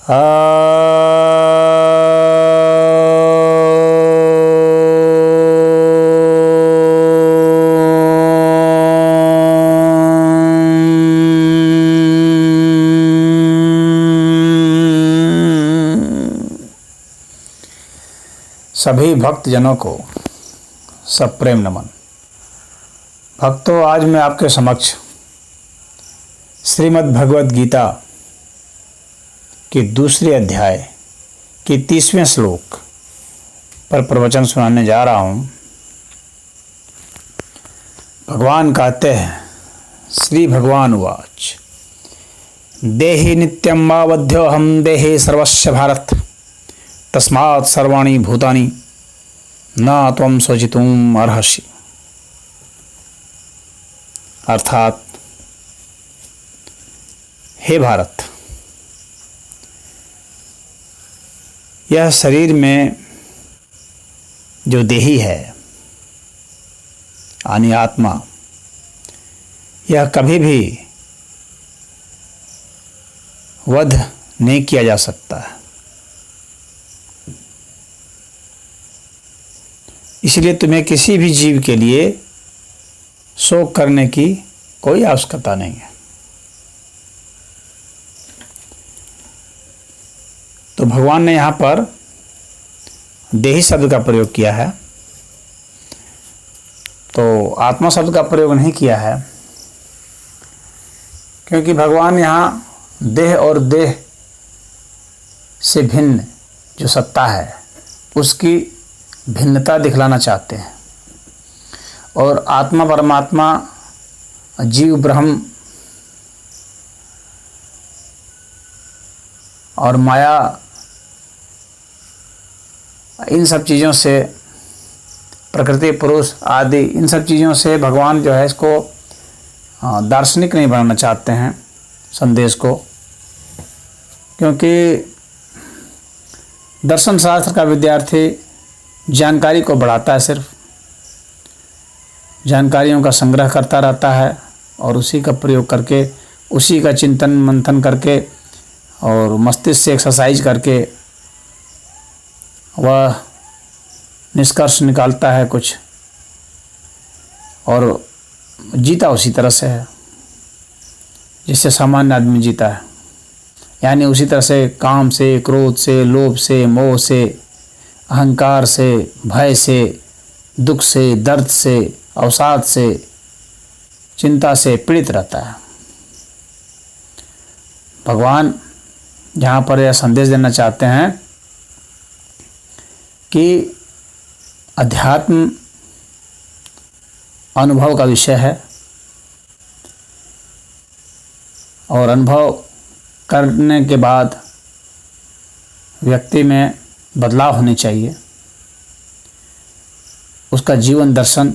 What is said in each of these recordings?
सभी भक्तजनों को सप्रेम नमन। भक्तों, आज मैं आपके समक्ष श्रीमद् भगवद गीता के दूसरे अध्याय के 30वें श्लोक पर प्रवचन सुनाने जा रहा हूँ। भगवान कहते हैं, श्री भगवान उवाच, देहि नित्यं मावध्योऽहं देहे सर्वस्य भारत, तस्मात् सर्वाणि भूतानि न त्वं शोचितुम् अर्हसि। अर्थात, हे भारत, यह शरीर में जो देही है यानी आत्मा, यह कभी भी वध नहीं किया जा सकता है। इसलिए तुम्हें किसी भी जीव के लिए शोक करने की कोई आवश्यकता नहीं है। तो भगवान ने यहाँ पर देही शब्द का प्रयोग किया है, तो आत्मा शब्द का प्रयोग नहीं किया है, क्योंकि भगवान यहाँ देह और देह से भिन्न जो सत्ता है उसकी भिन्नता दिखलाना चाहते हैं। और आत्मा, परमात्मा, जीव, ब्रह्म और माया, इन सब चीज़ों से, प्रकृति, पुरुष आदि, इन सब चीज़ों से भगवान जो है इसको दार्शनिक नहीं बनाना चाहते हैं संदेश को, क्योंकि दर्शन शास्त्र का विद्यार्थी जानकारी को बढ़ाता है, सिर्फ जानकारियों का संग्रह करता रहता है और उसी का प्रयोग करके, उसी का चिंतन मंथन करके और मस्तिष्क से एक्सरसाइज करके वह निष्कर्ष निकालता है कुछ, और जीता उसी तरह से है जिससे सामान्य आदमी जीता है। यानी उसी तरह से काम से, क्रोध से, लोभ से, मोह से, अहंकार से, भय से, दुख से, दर्द से, अवसाद से, चिंता से पीड़ित रहता है। भगवान यहाँ पर यह संदेश देना चाहते हैं कि अध्यात्म अनुभव का विषय है और अनुभव करने के बाद व्यक्ति में बदलाव होने चाहिए। उसका जीवन दर्शन,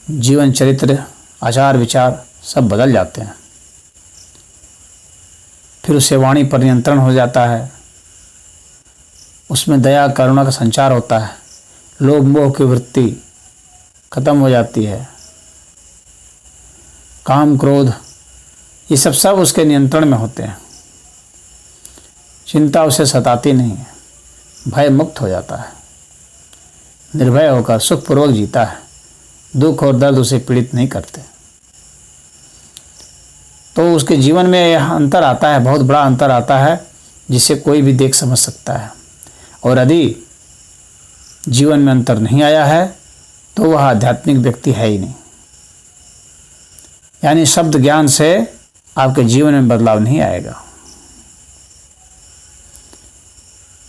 जीवन चरित्र, आचार विचार सब बदल जाते हैं। फिर उससे वाणी पर नियंत्रण हो जाता है, उसमें दया करुणा का संचार होता है, लोभ मोह की वृत्ति खत्म हो जाती है, काम क्रोध ये सब उसके नियंत्रण में होते हैं, चिंता उसे सताती नहीं है, भय मुक्त हो जाता है, निर्भय होकर सुखपूर्वक जीता है, दुख और दर्द उसे पीड़ित नहीं करते। तो उसके जीवन में यह अंतर आता है, बहुत बड़ा अंतर आता है, जिसे कोई भी देख समझ सकता है। और यदि जीवन में अंतर नहीं आया है तो वह आध्यात्मिक व्यक्ति है ही नहीं। यानी शब्द ज्ञान से आपके जीवन में बदलाव नहीं आएगा,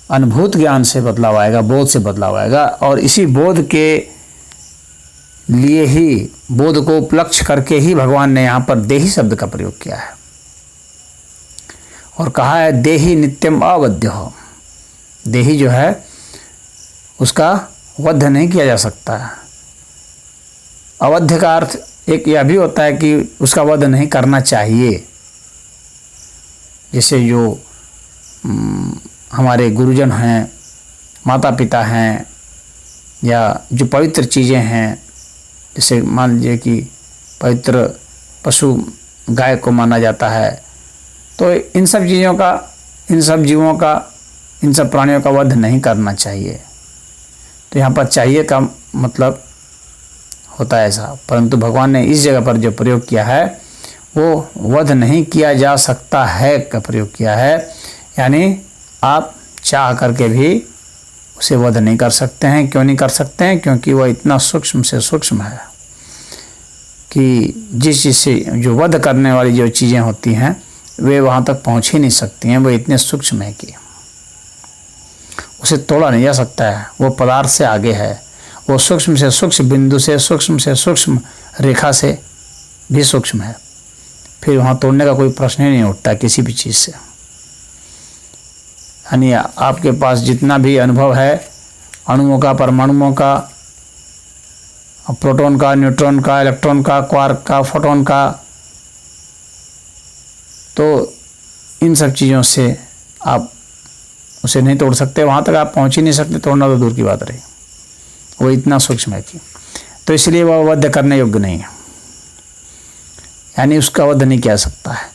अनुभूत ज्ञान से बदलाव आएगा, बोध से बदलाव आएगा। और इसी बोध के लिए ही, बोध को उपलक्ष्य करके ही भगवान ने यहाँ पर देही शब्द का प्रयोग किया है और कहा है, देही नित्यम अवध्यो। देही जो है उसका वध नहीं किया जा सकता है। अवध्य का अर्थ एक यह भी होता है कि उसका वध नहीं करना चाहिए। जैसे जो हमारे गुरुजन हैं, माता पिता हैं, या जो पवित्र चीज़ें हैं, जैसे मान लीजिए कि पवित्र पशु गाय को माना जाता है, तो इन सब चीज़ों का, इन सब जीवों का, इन सब प्राणियों का वध नहीं करना चाहिए। तो यहाँ पर चाहिए का मतलब होता है ऐसा, परंतु भगवान ने इस जगह पर जो प्रयोग किया है वो वध नहीं किया जा सकता है का प्रयोग किया है। यानी आप चाह करके भी उसे वध नहीं कर सकते हैं। क्यों नहीं कर सकते हैं? क्योंकि वह इतना सूक्ष्म से सूक्ष्म है कि जिस चीज़ से जो वध करने वाली जो चीज़ें होती हैं वे वहाँ तक पहुँच ही नहीं सकती हैं। वो इतने सूक्ष्म है कि उसे तोड़ा नहीं जा सकता है। वो पदार्थ से आगे है। वो सूक्ष्म से सूक्ष्म बिंदु से सूक्ष्म रेखा से भी सूक्ष्म है। फिर वहाँ तोड़ने का कोई प्रश्न ही नहीं उठता किसी भी चीज़ से। यानी आपके पास जितना भी अनुभव है अणुओं का, परमाणुओं का, प्रोटॉन का, न्यूट्रॉन का, इलेक्ट्रॉन का, क्वार्क का, फोटॉन का, तो इन सब चीज़ों से आप उसे नहीं तोड़ सकते। वहाँ तक आप पहुँच ही नहीं सकते। तोड़ना तो दूर की बात रही। वो इतना सूक्ष्म है कि तो इसलिए वह वध करने योग्य नहीं है। यानी उसका वध नहीं किया सकता है।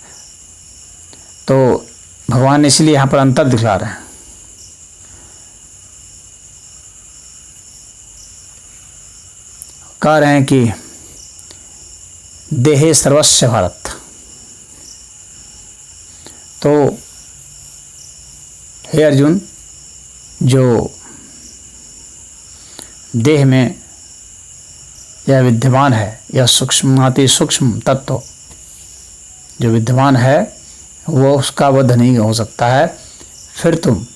तो भगवान इसलिए यहाँ पर अंतर दिखला रहे हैं। कह रहे हैं कि देहे सर्वस्व भारत। तो हे अर्जुन, जो देह में यह विद्यमान है, यह सूक्ष्माति सूक्ष्म तत्व जो विद्यमान है वो उसका वध नहीं हो सकता है। फिर तुम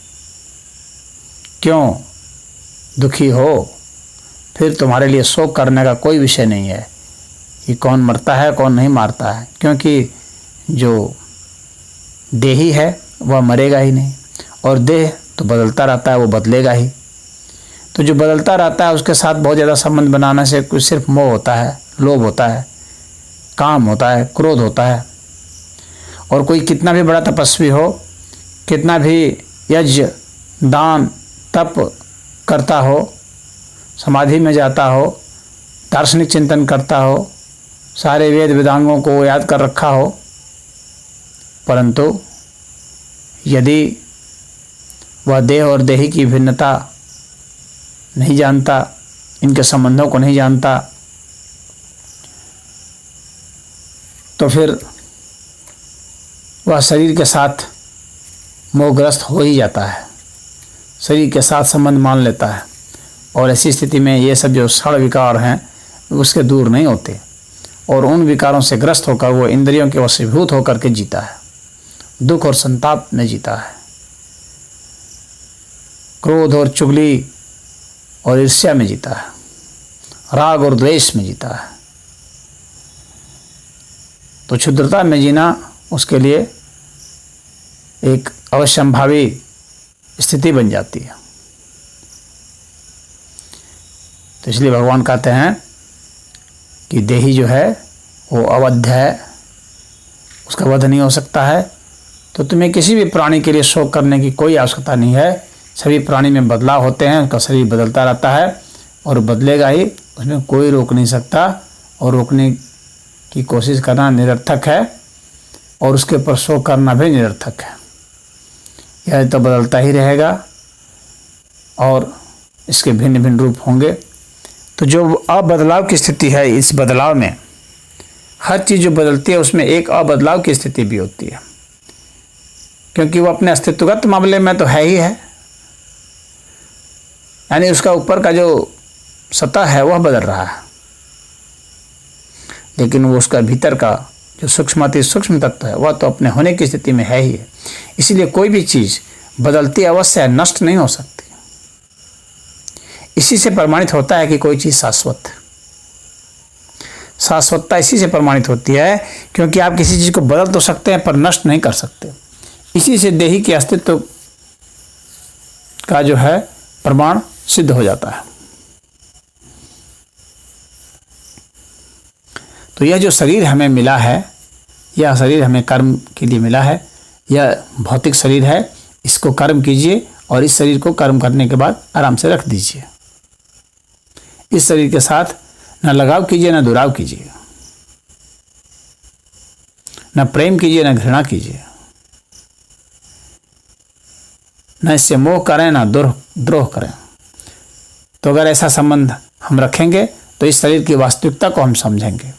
क्यों दुखी हो? फिर तुम्हारे लिए शोक करने का कोई विषय नहीं है कि कौन मरता है कौन नहीं मरता है, क्योंकि जो देही है वह मरेगा ही नहीं और देह तो बदलता रहता है, वो बदलेगा ही। तो जो बदलता रहता है उसके साथ बहुत ज़्यादा संबंध बनाने से कुछ सिर्फ मोह होता है, लोभ होता है, काम होता है, क्रोध होता है। और कोई कितना भी बड़ा तपस्वी हो, कितना भी यज्ञ दान तप करता हो, समाधि में जाता हो, दार्शनिक चिंतन करता हो, सारे वेद वेदांगों को याद कर रखा हो, परंतु यदि वह देह और देही की भिन्नता नहीं जानता, इनके संबंधों को नहीं जानता, तो फिर वह शरीर के साथ मोहग्रस्त हो ही जाता है, शरीर के साथ संबंध मान लेता है। और ऐसी स्थिति में ये सब जो षड विकार हैं उसके दूर नहीं होते और उन विकारों से ग्रस्त होकर वो इंद्रियों के वशीभूत होकर के जीता है, दुख और संताप में जीता है, क्रोध और चुगली और ईर्ष्या में जीता है, राग और द्वेष में जीता है। तो क्षुद्रता में जीना उसके लिए एक अवश्यंभावी स्थिति बन जाती है। तो इसलिए भगवान कहते हैं कि देही जो है वो अवध्य है, उसका वध नहीं हो सकता है। तो तुम्हें किसी भी प्राणी के लिए शोक करने की कोई आवश्यकता नहीं है। सभी प्राणी में बदलाव होते हैं, उसका शरीर बदलता रहता है और बदलेगा ही, उसमें कोई रोक नहीं सकता और रोकने की कोशिश करना निरर्थक है और उसके ऊपर शोक करना भी निरर्थक है। यह तो बदलता ही रहेगा और इसके भिन्न भिन्न रूप होंगे। तो जो अबदलाव की स्थिति है, इस बदलाव में हर चीज़ जो बदलती है उसमें एक अबदलाव की स्थिति भी होती है, क्योंकि वो अपने अस्तित्वगत मामले में तो है ही है, यानी उसका ऊपर का जो सतह है वह बदल रहा है, लेकिन वो उसका भीतर का जो सूक्ष्माति सूक्ष्म तत्व है वह तो अपने होने की स्थिति में है ही है। इसलिए कोई भी चीज़ बदलती अवश्य है, नष्ट नहीं हो सकती। इसी से प्रमाणित होता है कि कोई चीज़ शाश्वत है। शाश्वतता इसी से प्रमाणित होती है क्योंकि आप किसी चीज़ को बदल तो सकते हैं पर नष्ट नहीं कर सकते। इसी से देही के अस्तित्व का जो है प्रमाण सिद्ध हो जाता है। तो यह जो शरीर हमें मिला है, यह शरीर हमें कर्म के लिए मिला है, यह भौतिक शरीर है, इसको कर्म कीजिए और इस शरीर को कर्म करने के बाद आराम से रख दीजिए। इस शरीर के साथ न लगाव कीजिए न दुराव कीजिए, न प्रेम कीजिए न घृणा कीजिए। न इससे मोह करें ना द्रोह करें। तो अगर ऐसा संबंध हम रखेंगे तो इस शरीर की वास्तविकता को हम समझेंगे,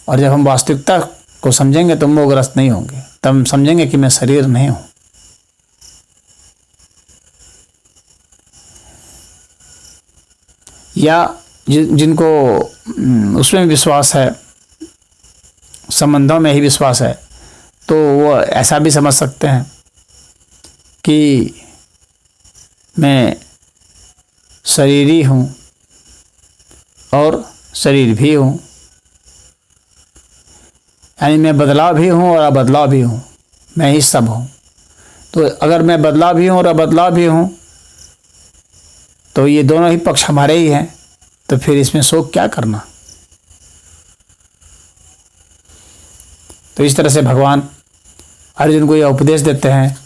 और जब हम वास्तविकता को समझेंगे तो मोहग्रस्त नहीं होंगे। तब हम समझेंगे कि मैं शरीर नहीं हूं। या जिनको उसमें विश्वास है, संबंधों में ही विश्वास है, तो वो ऐसा भी समझ सकते हैं कि मैं शरीरी हूँ और शरीर भी हूँ, यानी मैं बदलाव भी हूँ और अबदलाव भी हूँ, मैं ही सब हूँ। तो अगर मैं बदलाव भी हूँ और अबदलाव भी हूँ तो ये दोनों ही पक्ष हमारे ही हैं, तो फिर इसमें शोक क्या करना। तो इस तरह से भगवान अर्जुन को यह उपदेश देते हैं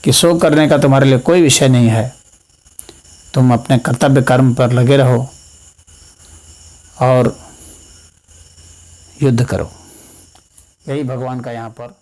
कि शोक करने का तुम्हारे लिए कोई विषय नहीं है, तुम अपने कर्तव्य कर्म पर लगे रहो और युद्ध करो। यही भगवान का यहाँ पर